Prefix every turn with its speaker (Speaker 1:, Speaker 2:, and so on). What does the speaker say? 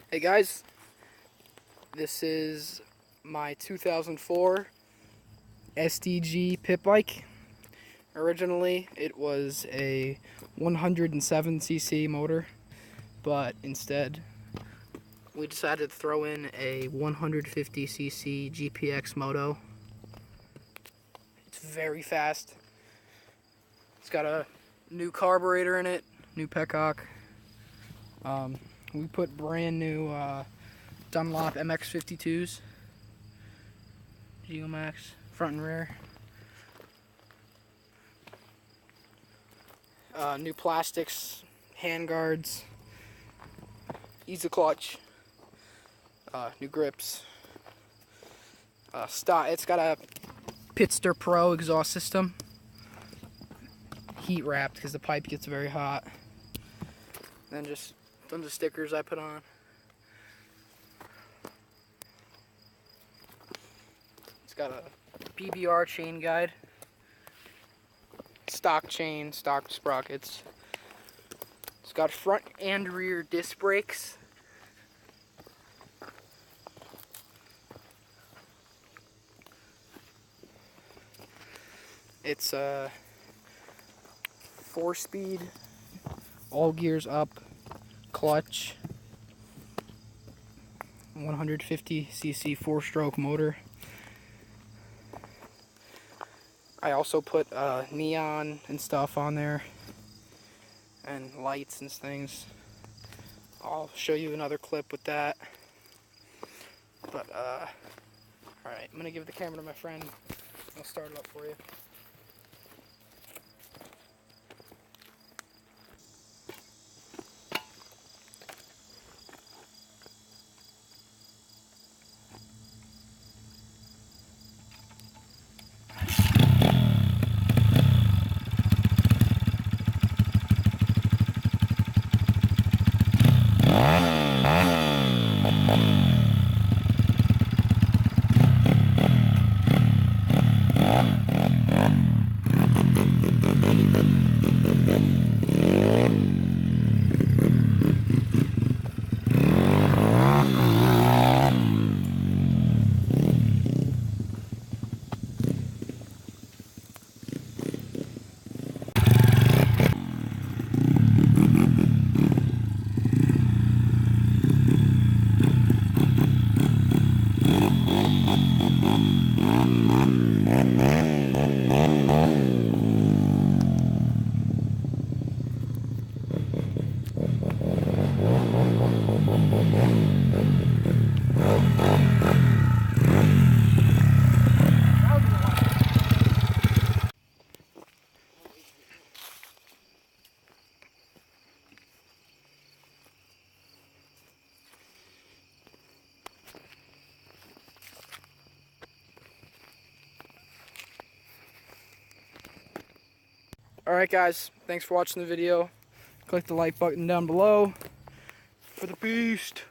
Speaker 1: Hey guys, this is my 2004 SDG pit bike. Originally it was a 107cc motor, but instead we decided to throw in a 150cc GPX moto. It's very fast. It's got a new carburetor in it, new petcock. We put brand new Dunlop MX52s, Geomax, front and rear. New plastics, hand guards, easy clutch, new grips. It's got a Pitster Pro exhaust system, heat wrapped because the pipe gets very hot. Then just tons of stickers I put on. It's got a PBR chain guide, stock chain, stock sprockets. It's got front and rear disc brakes. It's a 4-speed, all gears up, clutch, 150cc 4-stroke motor. I also put neon and stuff on there, and lights and things. I'll show you another clip with that. But alright, I'm gonna give the camera to my friend. I'll start it up for you. Alright guys, thanks for watching the video. Click the like button down below for the beast.